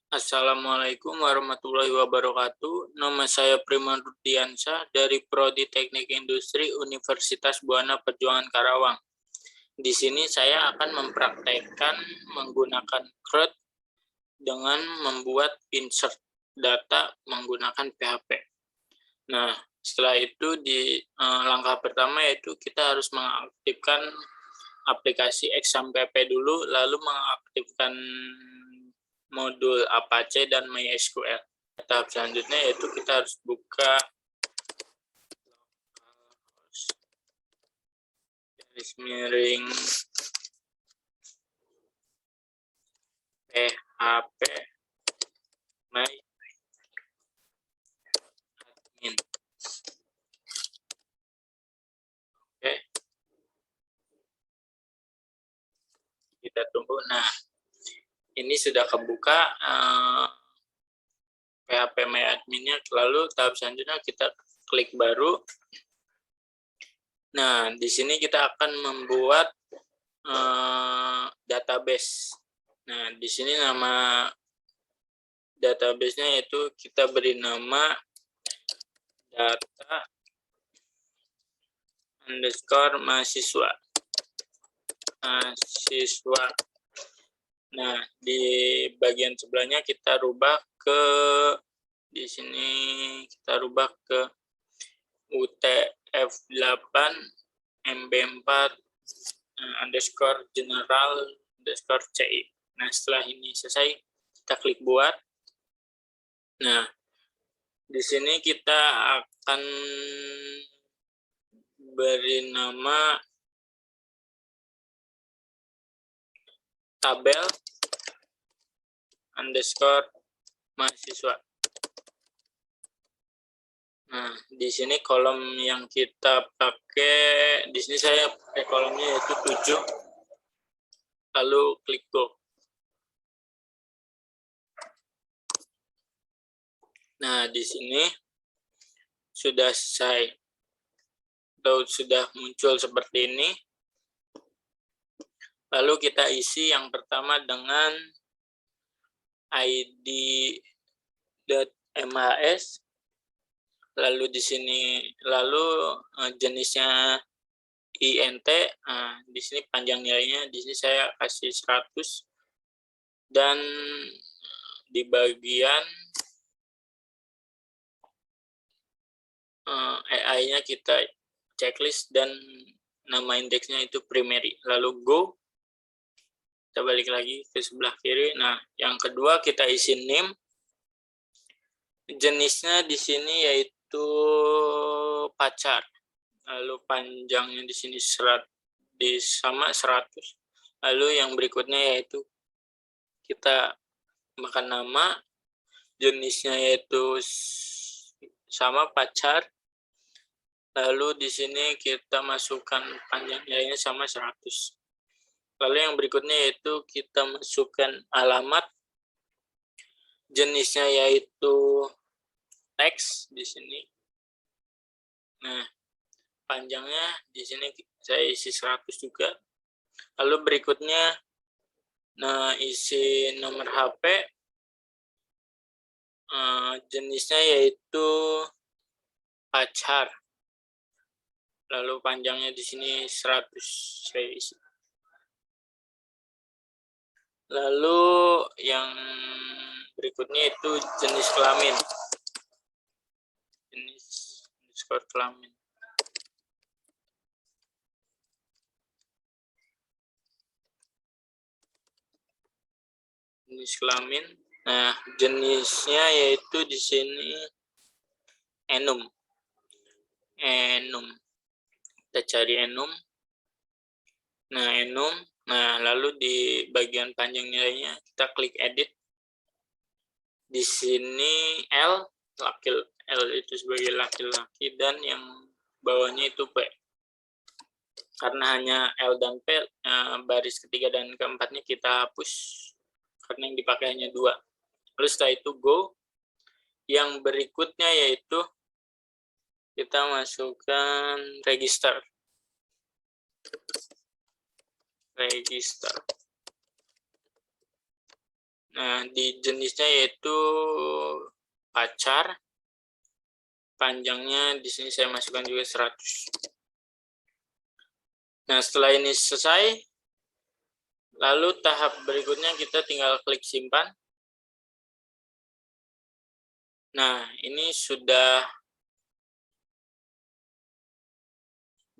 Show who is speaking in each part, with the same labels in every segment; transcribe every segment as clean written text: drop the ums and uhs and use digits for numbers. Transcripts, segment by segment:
Speaker 1: Assalamualaikum warahmatullahi wabarakatuh. Nama saya Prima Rudiansyah dari Prodi Teknik Industri Universitas Buana Perjuangan Karawang. Di sini saya akan mempraktekkan menggunakan CRUD dengan membuat insert data menggunakan PHP. Nah, setelah itu di langkah pertama yaitu kita harus mengaktifkan aplikasi XAMPP dulu, lalu mengaktifkan modul Apache dan MySQL. Tahap selanjutnya yaitu kita harus buka garis miring PHP my admin. Oke, kita tunggu. Nah, ini sudah kebuka PHP my adminnya. Lalu tahap selanjutnya kita klik baru. Nah, di sini kita akan membuat database. Nah, di sini nama database-nya yaitu kita beri nama data underscore mahasiswa. Nah, di bagian sebelahnya kita rubah ke di sini kita rubah ke UTF8 MB4 underscore general underscore CI. Nah, setelah ini selesai, kita klik buat. Nah, di sini kita akan beri nama tabel underscore mahasiswa. Nah, di sini kolom yang kita pakai, di sini saya pakai kolomnya yaitu 7. Lalu klik go. Nah, di sini sudah selesai. Atau sudah muncul seperti ini. Lalu kita isi yang pertama dengan id.mhs. Lalu di sini jenisnya INT. Nah, di sini panjang nilainya di sini saya kasih 100 dan di bagian AI-nya kita checklist dan nama indeksnya itu primary. Lalu go. Kita balik lagi ke sebelah kiri. Nah, yang kedua kita isi name. Jenisnya di sini yaitu pacar. Lalu panjangnya di sini sama 100. Lalu yang berikutnya yaitu kita makan nama, jenisnya yaitu sama pacar. Lalu di sini kita masukkan panjangnya sama 100. Lalu yang berikutnya yaitu kita masukkan alamat, jenisnya yaitu teks di sini. Nah, panjangnya di sini saya isi 100 juga. Lalu berikutnya isi nomor HP, jenisnya yaitu pacar. Lalu panjangnya di sini 100 saya isi. Lalu yang berikutnya itu jenis kelamin. Jenis kelamin. Jenis kelamin. Nah, jenisnya yaitu di sini enum. Kita cari enum. Nah, enum. Nah, lalu di bagian panjang nilainya kita klik edit. Di sini L itu sebagai laki-laki dan yang bawahnya itu P. Karena hanya L dan P, baris ketiga dan keempatnya kita hapus karena yang dipakai hanya 2. Lalu setelah itu go. Yang berikutnya yaitu kita masukkan register. Nah, di jenisnya yaitu pacar. Panjangnya di sini saya masukkan juga 100. Nah, setelah ini selesai, lalu tahap berikutnya kita tinggal klik simpan. Nah, ini sudah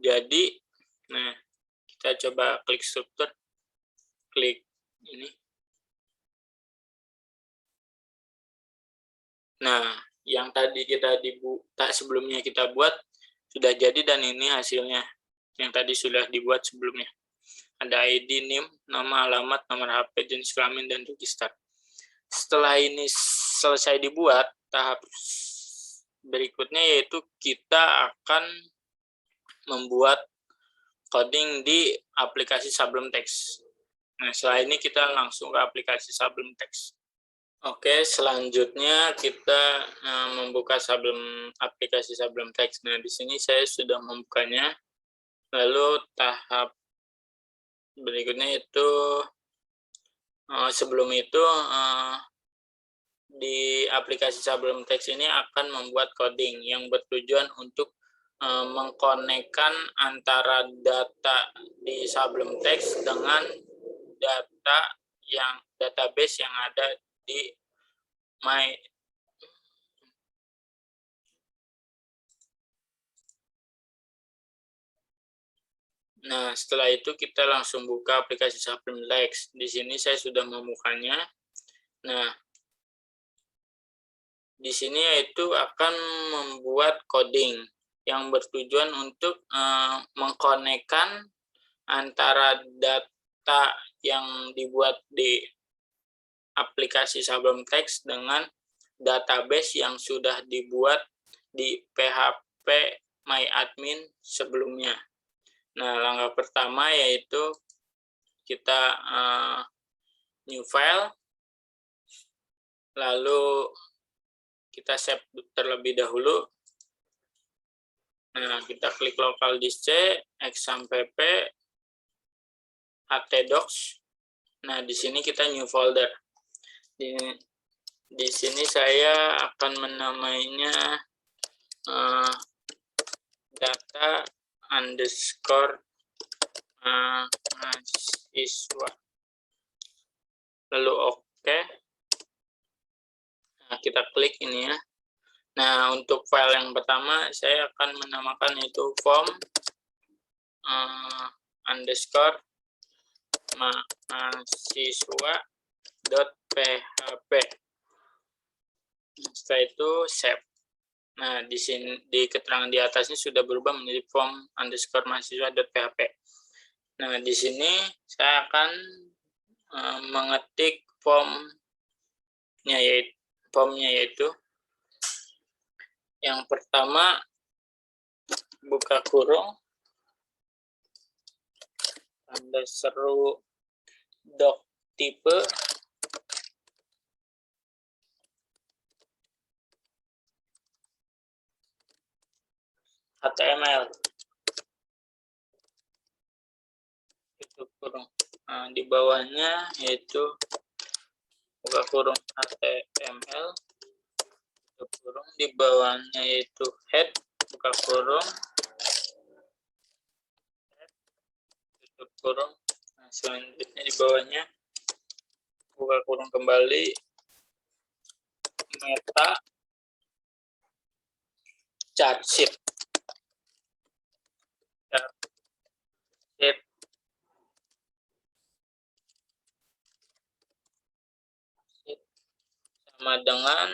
Speaker 1: jadi. Nah, kita coba klik struktur, klik ini. Nah, yang tadi sebelumnya kita buat sudah jadi, dan ini hasilnya yang tadi sudah dibuat sebelumnya. Ada ID, NIM, nama, alamat, nomor HP, jenis kelamin, dan register. Setelah ini selesai dibuat, tahap berikutnya yaitu kita akan membuat coding di aplikasi Sublime Text. Nah, setelah ini kita langsung ke aplikasi Sublime Text. Oke, selanjutnya kita membuka aplikasi Sublime Text. Nah, di sini saya sudah membukanya. Lalu tahap berikutnya itu, sebelum itu, di aplikasi Sublime Text ini akan membuat coding yang bertujuan untuk mengkonekkan antara data di Sublime Text dengan database yang ada di Nah, setelah itu kita langsung buka aplikasi Sublime Text. Di sini saya sudah membukanya. Nah, di sini yaitu akan membuat coding yang bertujuan untuk mengkonekkan antara data yang dibuat di aplikasi Sublime Text dengan database yang sudah dibuat di PHP MyAdmin sebelumnya. Nah, langkah pertama yaitu kita new file, lalu kita save terlebih dahulu. Nah, kita klik local disk C, exampp, htdocs. Nah, di sini kita new folder. Di sini saya akan menamainya data underscore mahasiswa. Lalu oke. Nah, kita klik ini ya. Nah, untuk file yang pertama saya akan menamakan itu form underscore mahasiswa.php. Setelah itu save. Nah, di sini di keterangan di atasnya sudah berubah menjadi form underscore mahasiswa.php. Nah, di sini saya akan mengetik formnya yaitu yang pertama buka kurung tanda seru doc tipe HTML tutup kurung. Nah, di bawahnya yaitu buka kurung HTML tutup kurung, di bawahnya yaitu head buka kurung tutup kurung. Nah, selanjutnya di bawahnya buka kurung kembali meta chart sheet sama dengan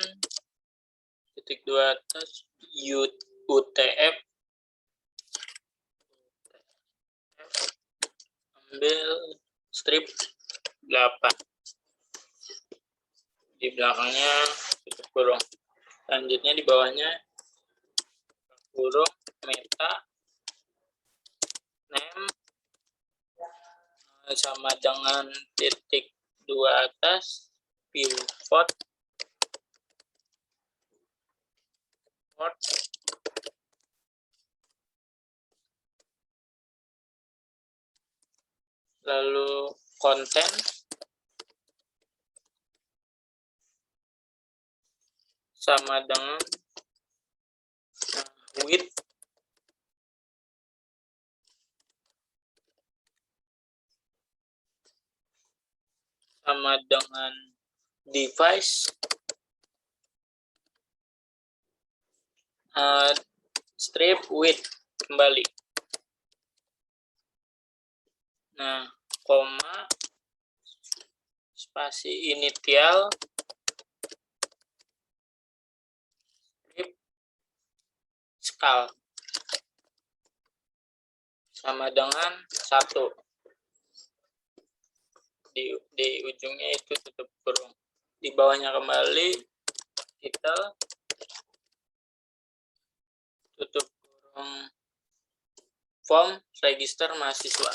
Speaker 1: titik dua atas UTF ambil strip 8 di belakangnya tutup kurung. Selanjutnya di bawahnya kurung meta name sama dengan titik dua atas pivot lalu konten sama dengan width sama dengan device strip width kembali. Nah, koma spasi initial strip skal sama dengan 1. Di ujungnya itu tutup kurung. Di bawahnya kembali titel tutup kurung form register mahasiswa.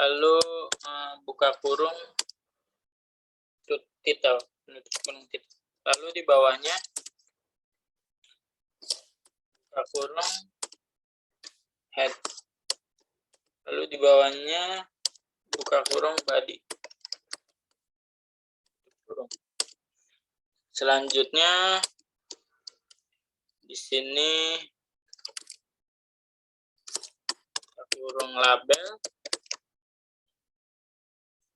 Speaker 1: Lalu buka kurung titel, menutup kurung titel. Lalu di bawahnya buka kurung head. Lalu di bawahnya buka kurung body. Selanjutnya di sini buka kurung label.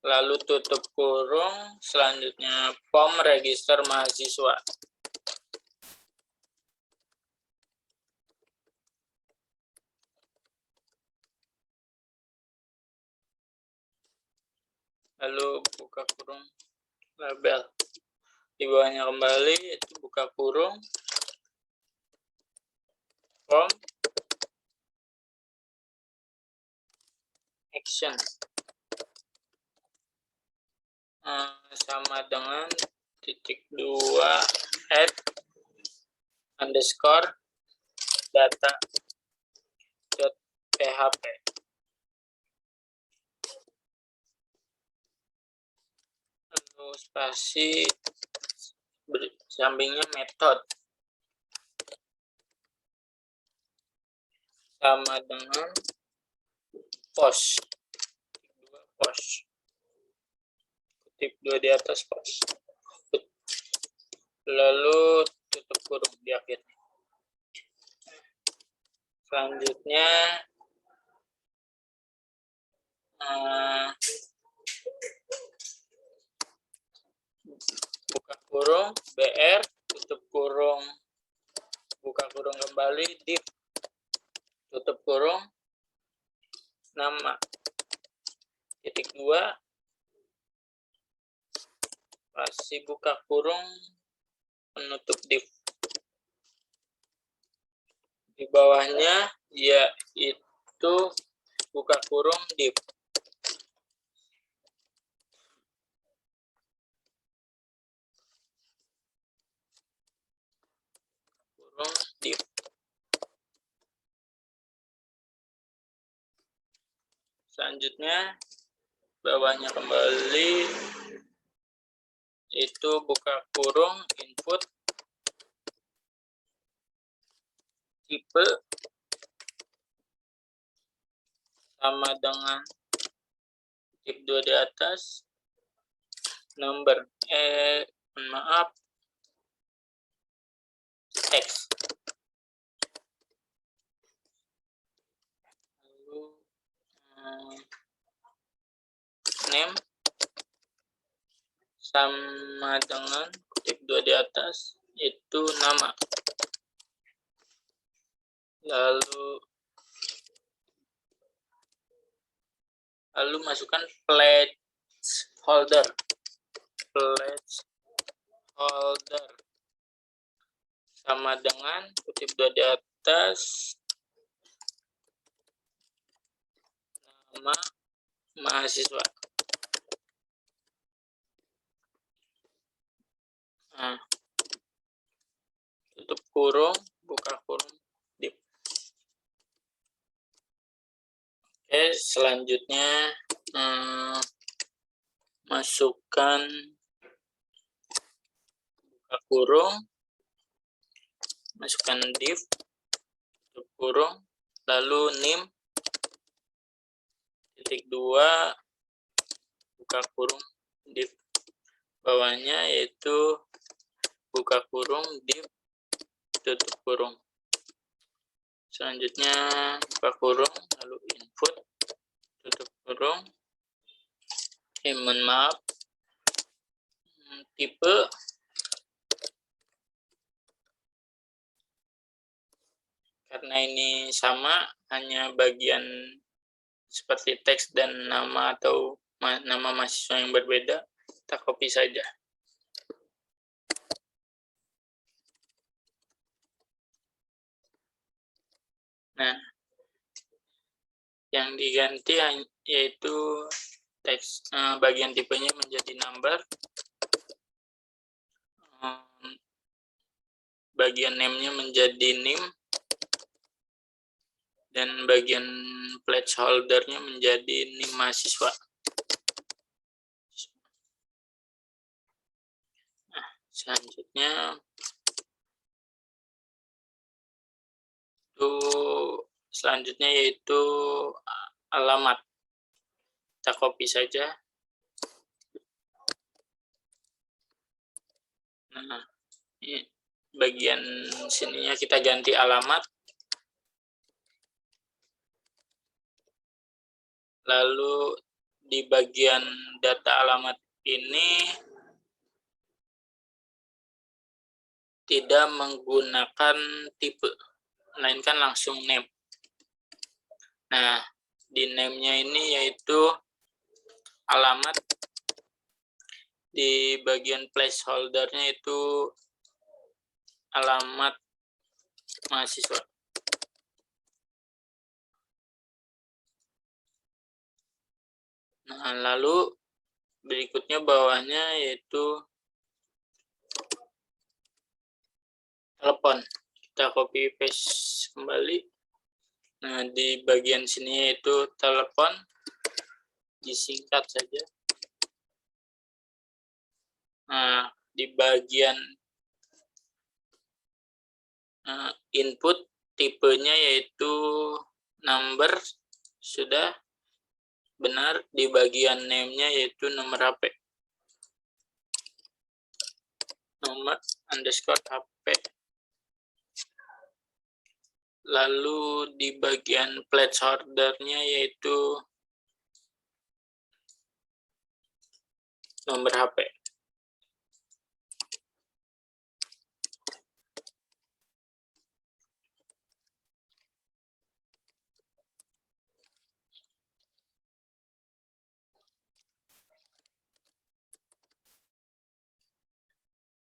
Speaker 1: Lalu tutup kurung, selanjutnya form register mahasiswa. Lalu buka kurung label. Di bawahnya kembali itu buka kurung form action sama dengan .2 add underscore data .php. Lalu spasi sampingnya method sama dengan post. Kutip 2 di atas post. Lalu tutup kurung di akhirnya. Selanjutnya buka kurung br, tutup kurung, buka kurung kembali div, tutup kurung nama .2 masih buka kurung penutup div. Di bawahnya yaitu buka kurung div. Kurung div. Selanjutnya bawahnya kembali itu buka kurung input tipe sama dengan tip 2 di atas number text. Lalu name sama dengan kutip 2 di atas itu nama. Lalu masukkan placeholder sama dengan kutip 2 di atas nama mahasiswa. Nah, tutup kurung, buka kurung div. Oke, selanjutnya masukkan buka kurung, masukkan div, tutup kurung, lalu nim, titik 2, buka kurung, div bawahnya yaitu buka kurung, div, tutup kurung. Selanjutnya buka kurung, lalu input, tutup kurung. Mohon maaf, tipe karena ini sama, hanya bagian seperti teks dan nama atau nama mahasiswa yang berbeda, kita copy saja. Nah, yang diganti yaitu teks, bagian tipenya menjadi number, bagian name-nya menjadi name, dan bagian placeholder-nya menjadi name mahasiswa. Nah, selanjutnya yaitu alamat. Kita copy saja. Nah, ini bagian sininya kita ganti alamat. Lalu di bagian data alamat ini tidak menggunakan tipe, melainkan langsung name. Nah, di name-nya ini yaitu alamat, di bagian placeholder-nya itu alamat mahasiswa. Nah, lalu berikutnya bawahnya yaitu telepon. Kita copy paste kembali. Nah, di bagian sini yaitu telepon, disingkat saja. Nah, di bagian input, tipenya yaitu number, sudah benar. Di bagian name-nya yaitu nomor HP, nomor underscore HP. Lalu di bagian placeholder-nya yaitu nomor HP.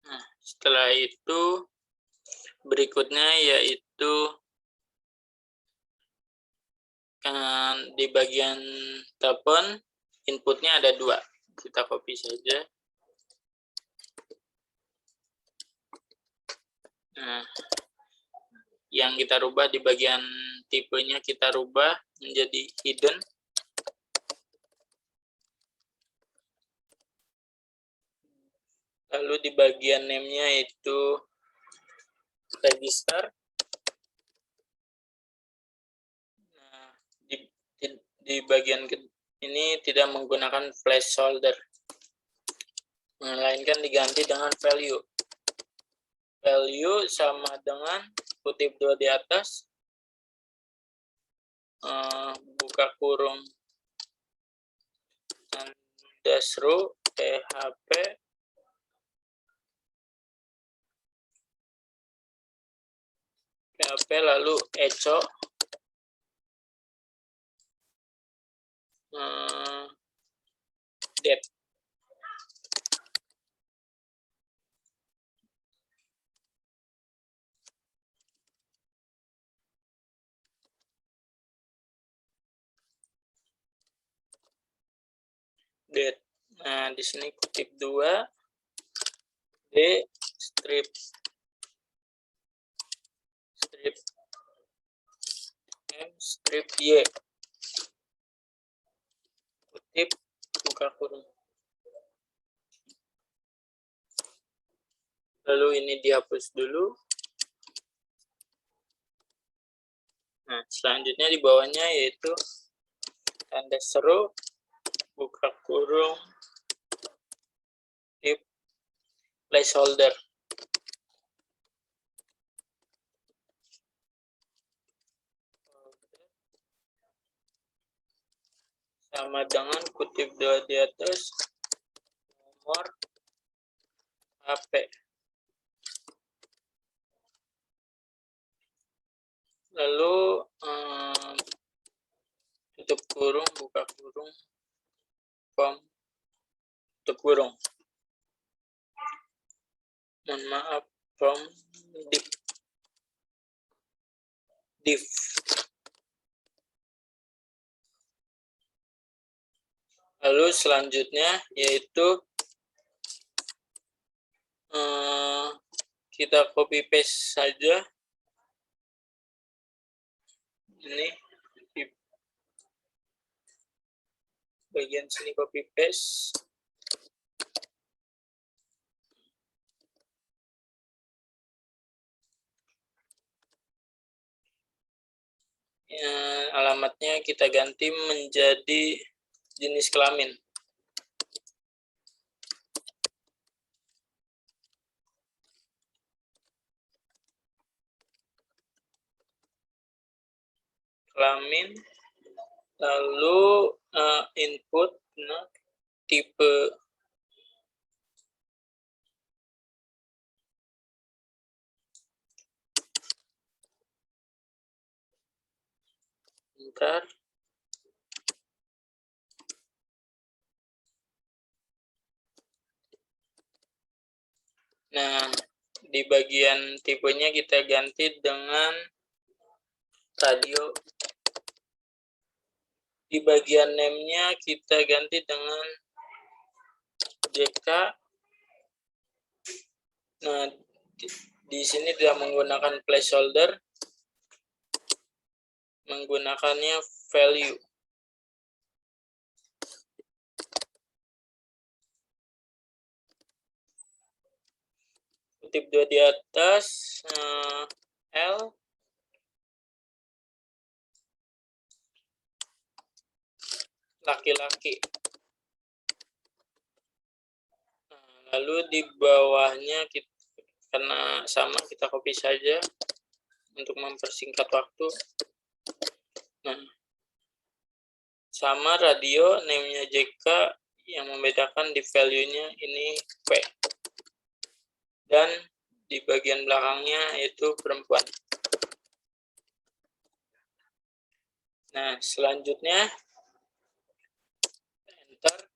Speaker 1: Nah, setelah itu berikutnya yaitu di bagian telepon, inputnya ada 2. Kita copy saja. Nah, yang kita rubah di bagian tipenya kita rubah menjadi hidden. Lalu di bagian name-nya itu register. Nah, di bagian ini tidak menggunakan placeholder, melainkan diganti dengan value. Value sama dengan kutip 2 di atas, buka kurung underscore php, lalu echo date. Date. Nah, di sini kutip 2 D strip M strip Y, kutip buka kurung. Lalu ini dihapus dulu. Nah, selanjutnya di bawahnya yaitu tanda seru, buka kurung, div placeholder. Sama dengan kutip dua di atas, nomor HP. Lalu tutup kurung, buka kurung, form, tutup kurung. Mohon maaf, from div. Lalu selanjutnya yaitu kita copy paste saja. Ini di bagian sini copy paste. Alamatnya kita ganti menjadi jenis kelamin. Kelamin, lalu input, tipe bentar. Nah, di bagian tipenya kita ganti dengan radio. Di bagian name-nya kita ganti dengan JK. Nah, di sini tidak menggunakan placeholder, menggunakannya value. Kutip dua di atas, L, laki-laki. Lalu di bawahnya kita, karena sama, kita copy saja untuk mempersingkat waktu. Nah, sama radio, name-nya JK, yang membedakan di value-nya ini P. Dan di bagian belakangnya yaitu perempuan. Nah, selanjutnya enter,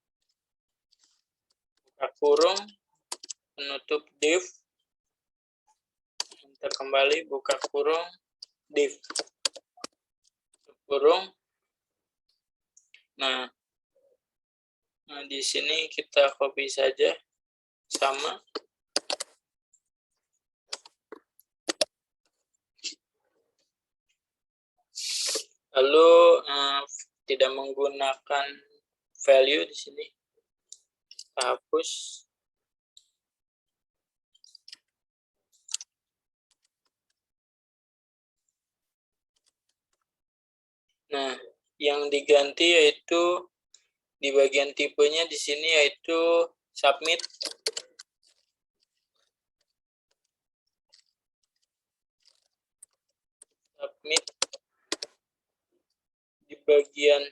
Speaker 1: buka kurung, penutup div, enter kembali, buka kurung, div, tutup kurung. Nah, di sini kita copy saja, sama. Lalu tidak menggunakan value di sini, kita hapus. Nah, yang diganti yaitu di bagian tipenya di sini yaitu submit. Submit. Di bagian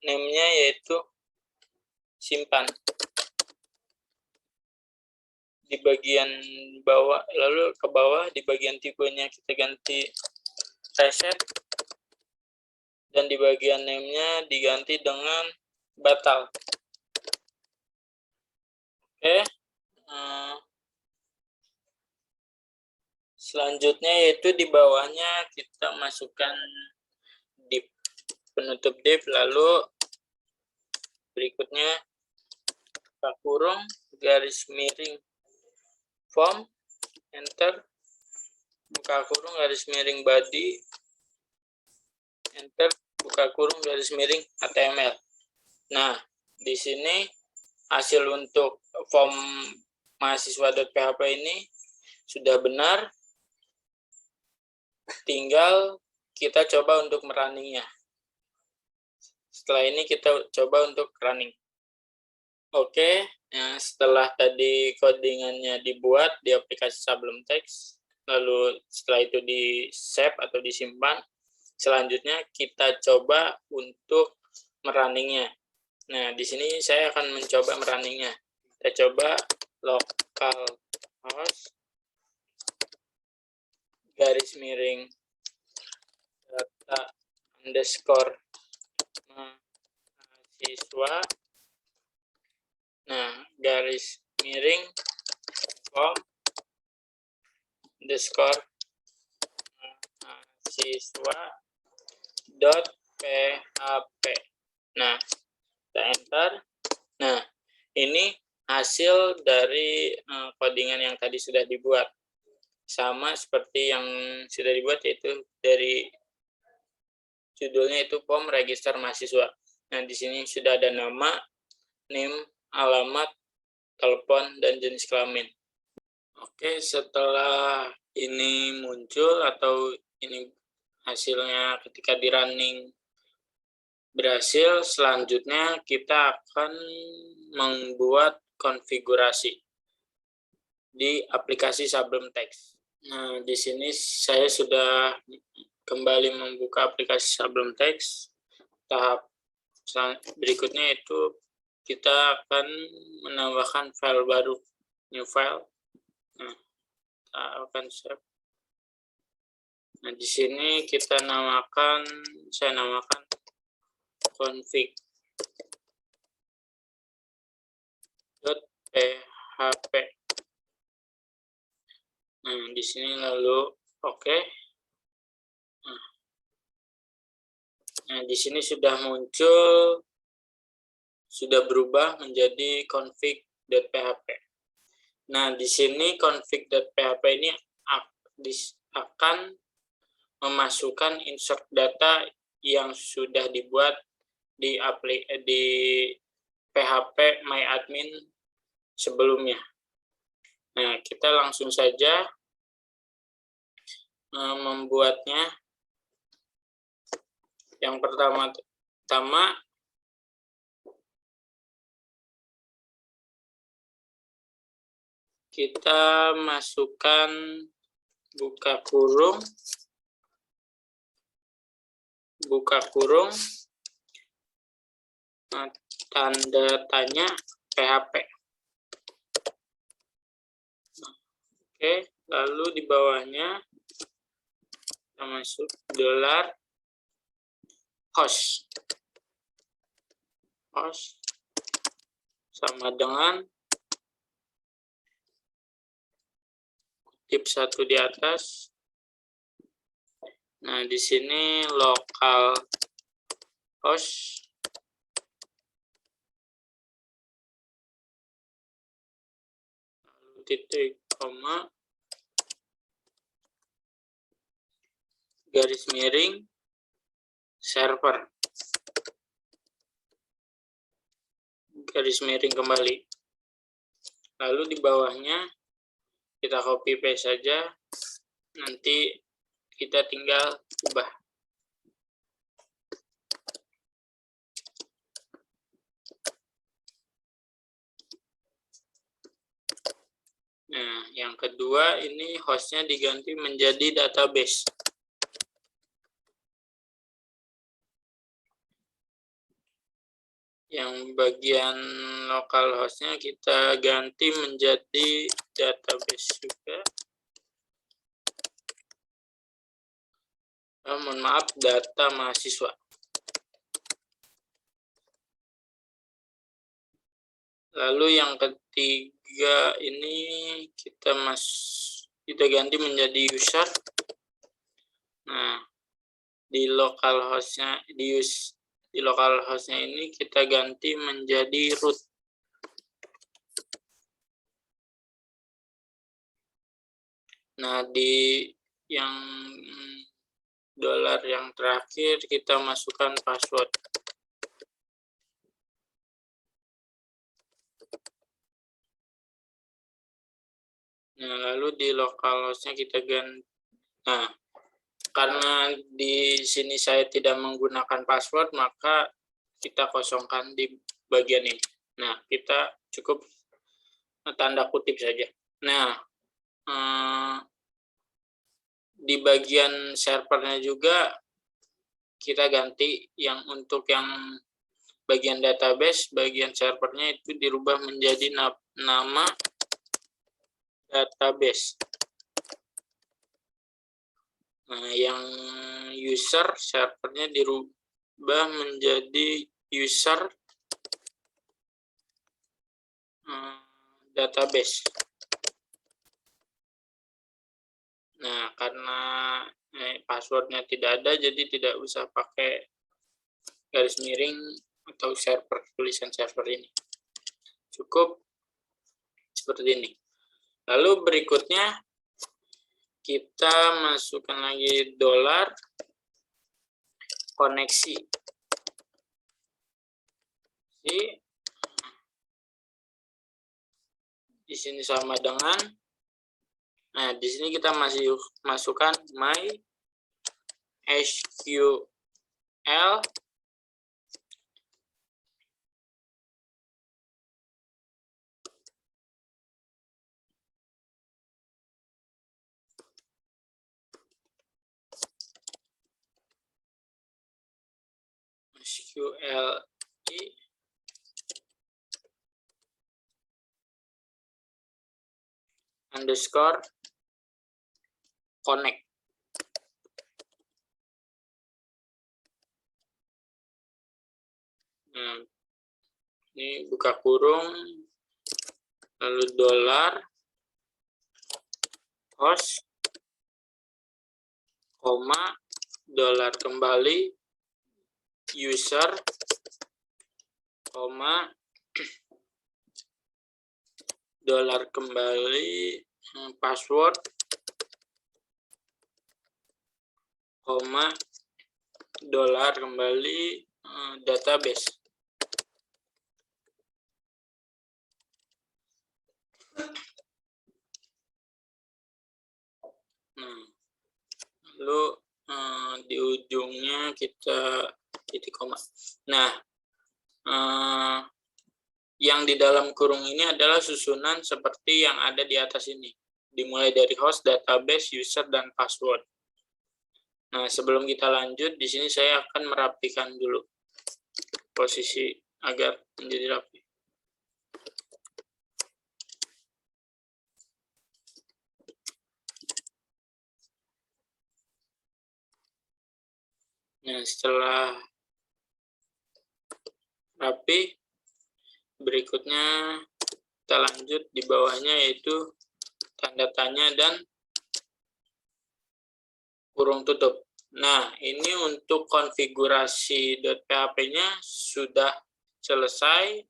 Speaker 1: name-nya yaitu simpan. Di bagian bawah, lalu ke bawah di bagian tipenya kita ganti reset. Dan di bagian name-nya diganti dengan batal. Oke. Selanjutnya yaitu di bawahnya kita masukkan div, penutup div, lalu berikutnya buka kurung, garis miring form, enter, buka kurung, garis miring body, enter, buka kurung, garis miring HTML. Nah, di sini hasil untuk form mahasiswa.php ini sudah benar. tinggal kita coba untuk merunningnya. Setelah ini kita coba untuk running. Oke, nah setelah tadi codingannya dibuat di aplikasi Sublime Text, lalu setelah itu di-save atau disimpan, selanjutnya kita coba untuk merunningnya. Nah, di sini saya akan mencoba merunningnya. Kita coba localhost garis miring data underscore mahasiswa, nah garis miring form underscore mahasiswa dot php. Nah, kita enter. Nah, ini hasil dari codingan yang tadi sudah dibuat. Sama seperti yang sudah dibuat, yaitu dari judulnya itu form register mahasiswa. Nah, di sini sudah ada nama, name, alamat, telepon, dan jenis kelamin. Oke, setelah ini muncul atau ini hasilnya ketika di running berhasil, selanjutnya kita akan membuat konfigurasi di aplikasi Sublime Text. Nah, di sini saya sudah kembali membuka aplikasi Sublime Text. Tahap berikutnya itu kita akan menambahkan file baru, new file. Nah, kita akan save. Nah, di sini saya namakan config.php. Nah, di sini lalu oke. Nah, di sini sudah muncul, sudah berubah menjadi config.php. Nah, di sini config.php ini akan memasukkan insert data yang sudah dibuat di PHP MyAdmin sebelumnya. Nah, kita langsung saja membuatnya. Yang pertama kita masukkan buka kurung tanda tanya PHP. Oke, lalu di bawahnya kita masuk $host sama dengan kutip satu di atas. Nah, di sini localhost lalu titik koma garis miring server garis miring kembali. Lalu di bawahnya kita copy paste saja, nanti kita tinggal ubah. Nah, yang kedua ini hostnya diganti menjadi database. Yang bagian localhost-nya kita ganti menjadi database juga. Mohon maaf, data mahasiswa. Lalu yang ketiga ini kita ganti menjadi user. Nah, di localhost-nya ini kita ganti menjadi root. Nah, di yang $ yang terakhir kita masukkan password. Nah, lalu di localhost-nya kita ganti. Nah, karena di sini saya tidak menggunakan password, maka kita kosongkan di bagian ini. Nah, kita cukup tanda kutip saja. Nah, di bagian servernya juga kita ganti yang untuk yang bagian database, bagian servernya itu dirubah menjadi nama database. Nah, yang user servernya dirubah menjadi user database. Nah, karena passwordnya tidak ada, jadi tidak usah pakai garis miring atau server, tulisan server ini. Cukup seperti ini. Lalu berikutnya kita masukkan lagi dolar koneksi. Di sini sama dengan, nah di sini kita masih masukkan my SQL underscore connect. Nah, ini buka kurung, lalu dolar host, koma, dolar kembali, user, koma, dolar kembali, password, koma, dolar kembali, database. Nah, lalu di ujungnya kita titik koma. Nah, yang di dalam kurung ini adalah susunan seperti yang ada di atas ini, dimulai dari host, database, user, dan password. Nah, sebelum kita lanjut, di sini saya akan merapikan dulu posisi agar menjadi rapi. Nah, setelah rapi, berikutnya kita lanjut di bawahnya, yaitu tanda tanya dan kurung tutup. Nah, ini untuk konfigurasi .php-nya sudah selesai.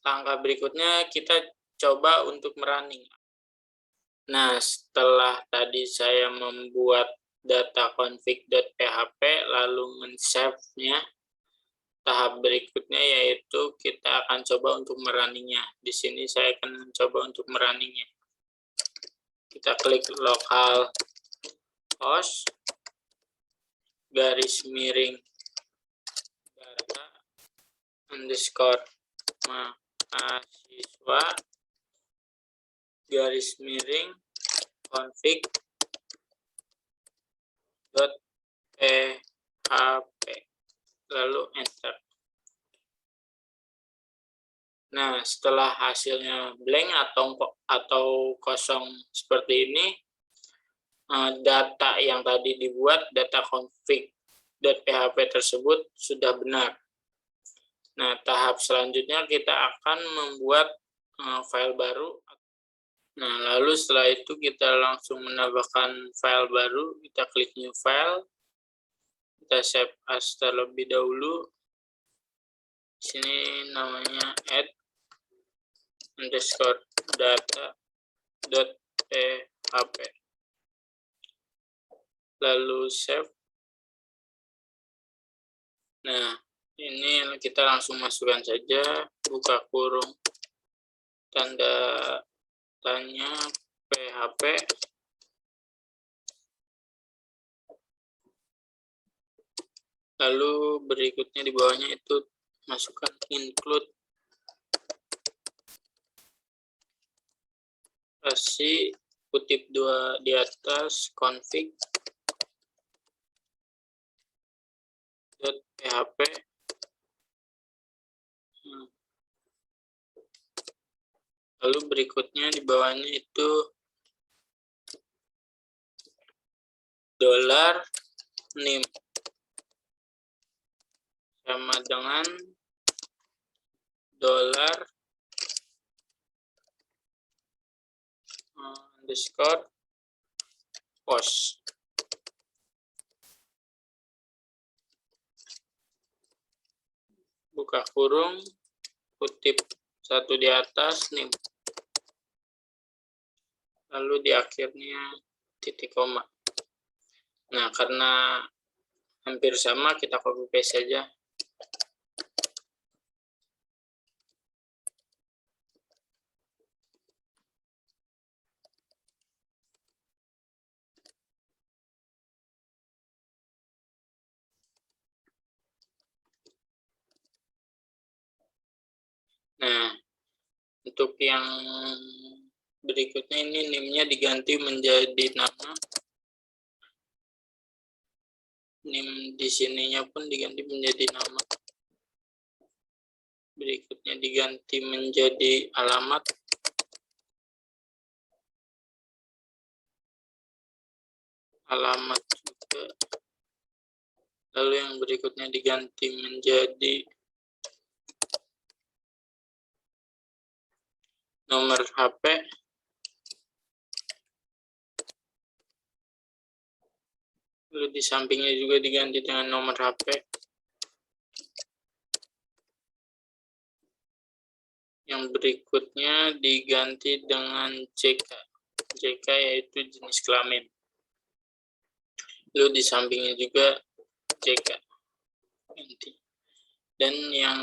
Speaker 1: Langkah berikutnya kita coba untuk merunning. Nah, setelah tadi saya membuat data config.php lalu men-save-nya, tahap berikutnya yaitu kita akan coba untuk merunningnya. Di sini saya akan mencoba untuk merunningnya. Kita klik lokal host garis miring data underscore mahasiswa garis miring config .php lalu enter. Nah, setelah hasilnya blank atau kosong seperti ini, data yang tadi dibuat, data config.php tersebut sudah benar. Nah, tahap selanjutnya kita akan membuat file baru. Nah, lalu setelah itu kita langsung menambahkan file baru, kita klik new file, kita save as terlebih dahulu. Di sini namanya add underscore data.php. Lalu save. Nah, ini kita langsung masukkan saja, buka kurung tanda tanya PHP, Lalu berikutnya di bawahnya itu masukkan include, kasih kutip 2 di atas config .php. Lalu berikutnya di bawahnya itu $name sama dengan $_post. Buka kurung, kutip 1 di atas, name. Lalu di akhirnya titik koma. Nah, karena hampir sama, kita copy paste saja. Nah, untuk yang berikutnya ini name-nya diganti menjadi nama. Name di sininya pun diganti menjadi nama. Berikutnya diganti menjadi alamat. Alamat juga. Lalu yang berikutnya diganti menjadi nomor HP. Lalu di sampingnya juga diganti dengan nomor HP. Yang berikutnya diganti dengan JK. JK yaitu jenis kelamin. Lalu di sampingnya juga JK. Dan yang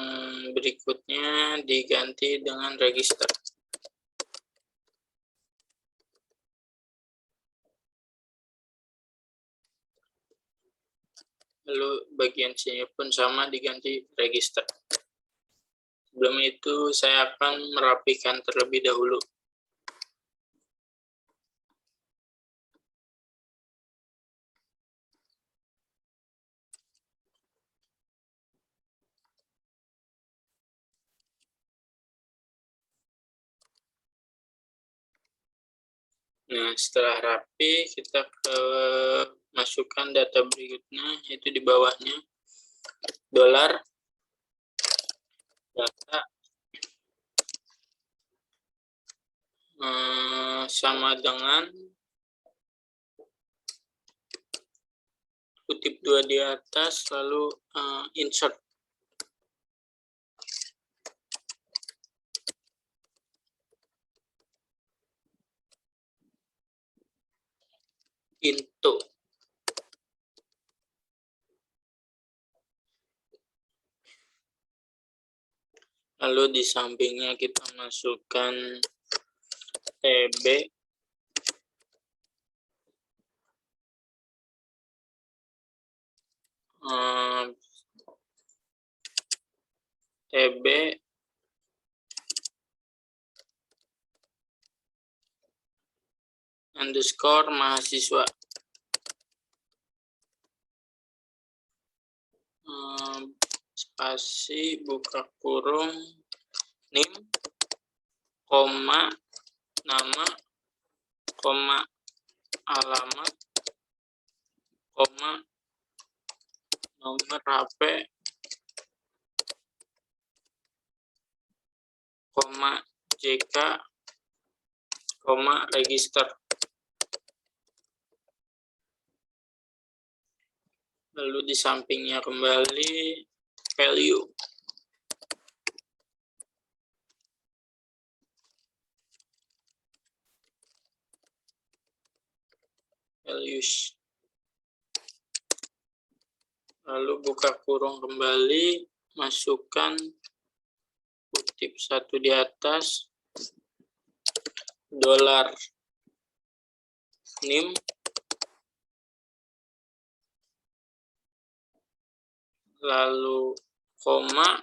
Speaker 1: berikutnya diganti dengan register. Lalu bagian sini pun sama, diganti register. Sebelum itu saya akan merapikan terlebih dahulu. Nah, setelah rapi, kita masukkan data berikutnya, yaitu di bawahnya, $data sama dengan kutip 2 di atas, lalu insert. Into. Lalu di sampingnya kita masukkan TB. TB underscore mahasiswa. Spasi, buka kurung, name, koma, nama, koma, alamat, koma, nomor HP, koma, JK, koma, register. Lalu di sampingnya kembali value. Values. Lalu buka kurung kembali, masukkan kutip 1 di atas, $name, lalu koma,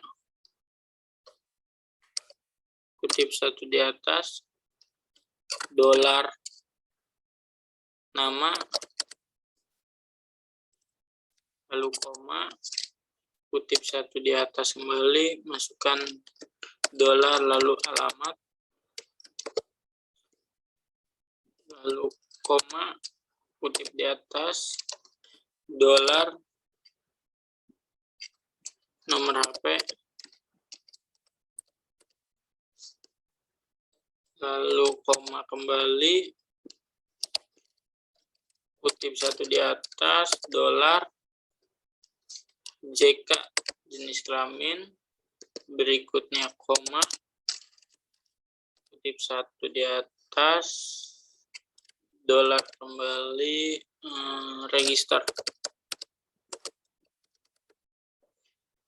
Speaker 1: kutip satu di atas, dolar nama, lalu koma, kutip satu di atas kembali, masukkan dolar lalu alamat, lalu koma, kutip di atas, dolar, nomor HP, lalu koma kembali, kutip satu di atas, dolar, JK jenis kelamin, berikutnya koma, kutip satu di atas, dolar kembali, register.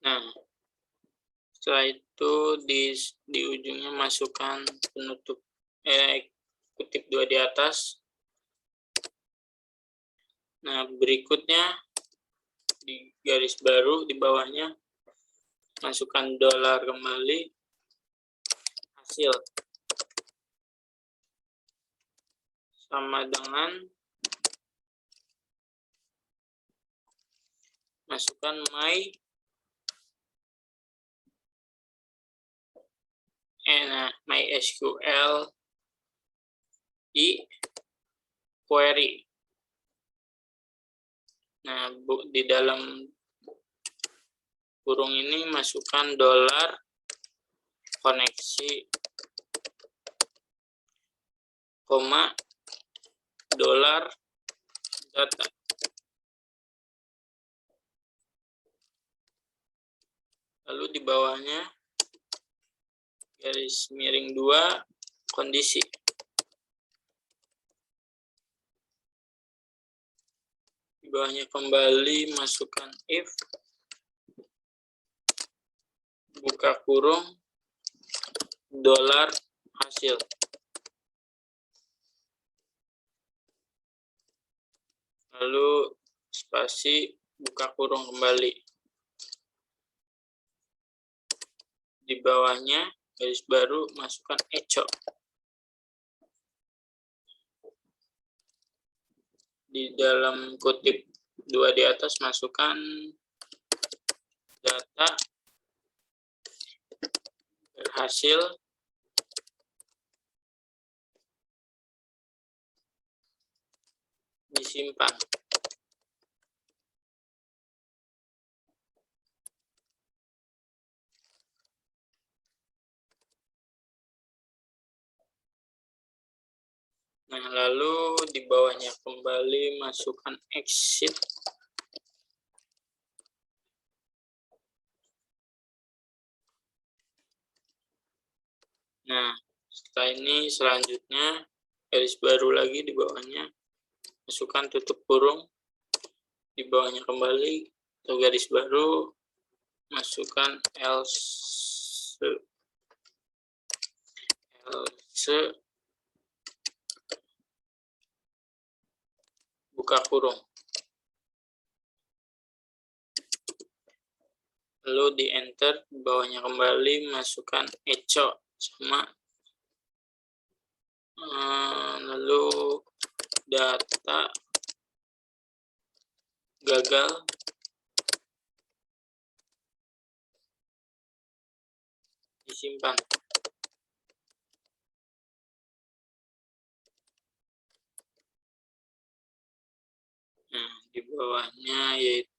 Speaker 1: Nah, setelah itu di ujungnya masukkan penutup kutip dua di atas. Nah, berikutnya di garis baru di bawahnya masukkan dolar kembali, hasil sama dengan masukkan MySQL query. Nah, di dalam kurung ini masukkan dolar koneksi, koma, dolar data. Lalu di bawahnya garis miring 2 kondisi. Di bawahnya kembali masukkan if, buka kurung, dolar hasil. Lalu spasi, buka kurung kembali. Di bawahnya garis baru masukkan echo. Di dalam kutip 2 di atas masukkan data berhasil disimpan. Nah, lalu di bawahnya kembali masukkan exit. Nah, setelah ini selanjutnya garis baru lagi di bawahnya, masukkan tutup kurung, di bawahnya kembali ke garis baru, masukkan else, buka kurung. Lalu di enter, di bawahnya kembali masukkan echo sama lalu data gagal disimpan. Nah, di bawahnya yaitu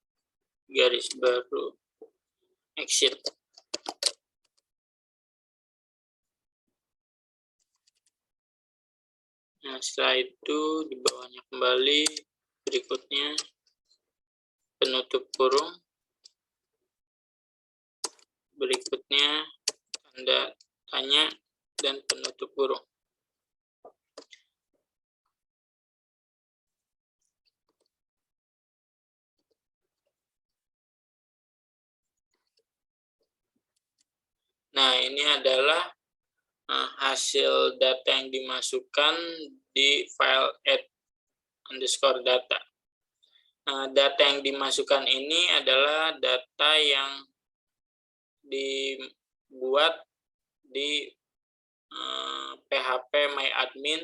Speaker 1: garis baru exit. Nah, setelah itu di bawahnya kembali, berikutnya penutup kurung, berikutnya tanda tanya dan penutup kurung. Nah, ini adalah hasil data yang dimasukkan di file add_data. Data yang dimasukkan ini adalah data yang dibuat di PHP MyAdmin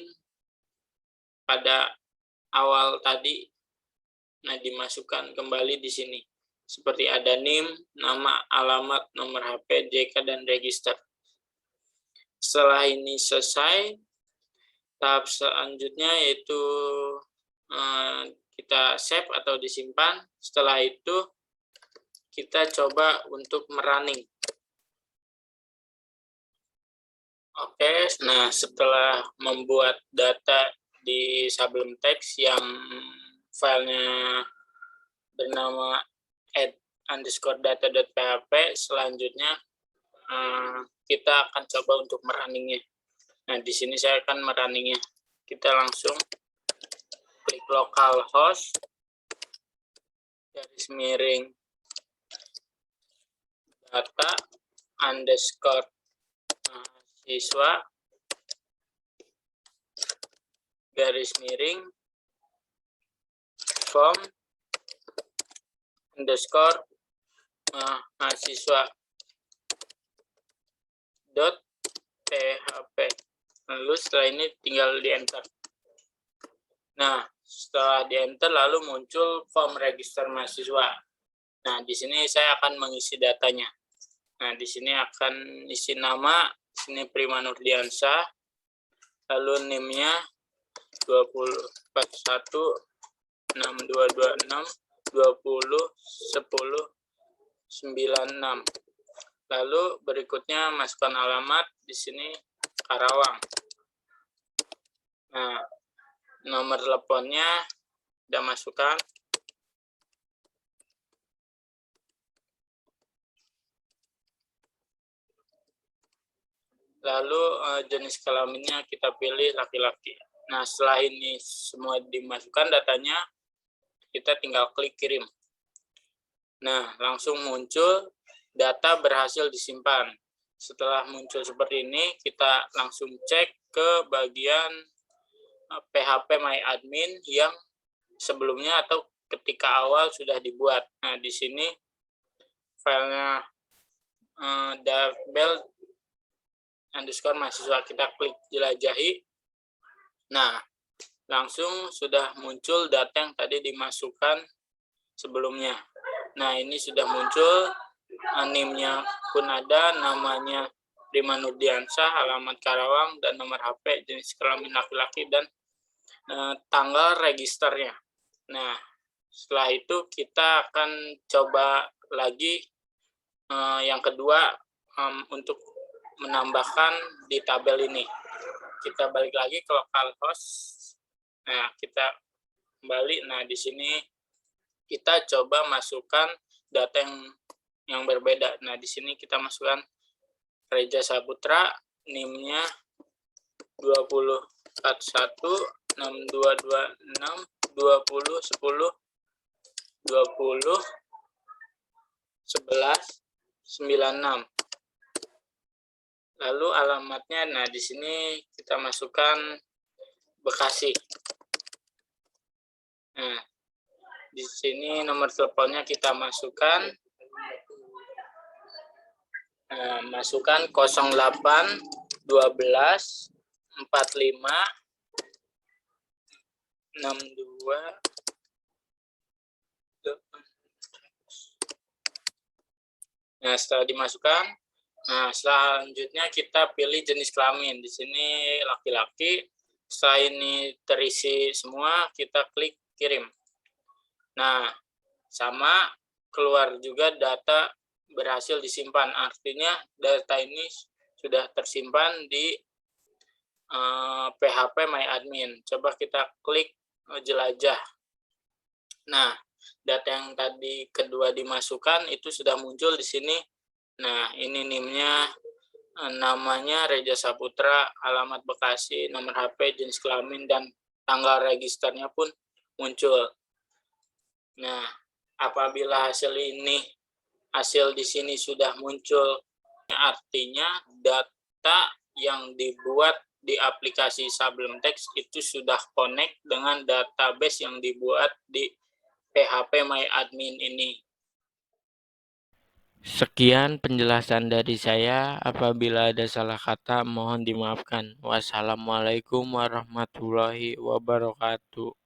Speaker 1: pada awal tadi. Nah, dimasukkan kembali di sini. Seperti ada NIM, nama, alamat, nomor HP, JK, dan register. Setelah ini selesai, tahap selanjutnya yaitu kita save atau disimpan. Setelah itu, kita coba untuk merunning. Oke, nah setelah membuat data di Sublime Text yang filenya bernama add_data.php, selanjutnya kita akan coba untuk merunningnya. Nah, di sini saya akan merunningnya. Kita langsung klik localhost garis miring data underscore siswa garis miring form underscore mahasiswa dot php. Lalu setelah ini tinggal di enter. Nah, setelah di enter lalu muncul form register mahasiswa. Nah, di sini saya akan mengisi datanya. Nah, di sini akan isi nama, di sini Prima Nurdiansyah, lalu NIM-nya 2041622620101096. Lalu berikutnya masukkan alamat, di sini Karawang. Nah, nomor teleponnya sudah masukkan. Lalu jenis kelaminnya kita pilih laki-laki. Nah, setelah ini semua dimasukkan datanya, kita tinggal klik kirim. Nah, langsung muncul data berhasil disimpan. Setelah muncul seperti ini, kita langsung cek ke bagian PHP MyAdmin yang sebelumnya atau ketika awal sudah dibuat. Nah, di sini filenya darbel underscore mahasiswa, kita klik jelajahi. Nah, langsung sudah muncul data yang tadi dimasukkan sebelumnya. Nah, ini sudah muncul, NIM-nya pun ada, namanya Prima Nurdiansyah, alamat Karawang, dan nomor HP, jenis kelamin laki-laki, dan tanggal registernya. Nah, setelah itu kita akan coba lagi yang kedua untuk menambahkan di tabel ini. Kita balik lagi ke localhost. Nah, kita kembali. Nah, di sini kita coba masukkan data yang berbeda. Nah, di sini kita masukkan Reja Saputra, NIM-nya 2041622620101196. Lalu alamatnya, nah di sini kita masukkan Bekasi. Nah, di sini nomor teleponnya kita masukkan. Masukkan 08 12 45 62. Nah, setelah dimasukkan, nah selanjutnya kita pilih jenis kelamin. Di sini laki-laki. Setelah ini terisi semua, kita klik kirim. Nah, sama keluar juga data berhasil disimpan. Artinya data ini sudah tersimpan di PHP MyAdmin. Coba kita klik jelajah. Nah, data yang tadi kedua dimasukkan itu sudah muncul di sini. Nah, ini NIM-nya, namanya Reja Saputra, alamat Bekasi, nomor HP, jenis kelamin, dan tanggal registernya pun muncul. Nah, apabila hasil di sini sudah muncul, artinya data yang dibuat di aplikasi Sublime Text itu sudah connect dengan database yang dibuat di PHP MyAdmin ini. Sekian penjelasan dari saya. Apabila ada salah kata, mohon dimaafkan. Wassalamualaikum warahmatullahi wabarakatuh.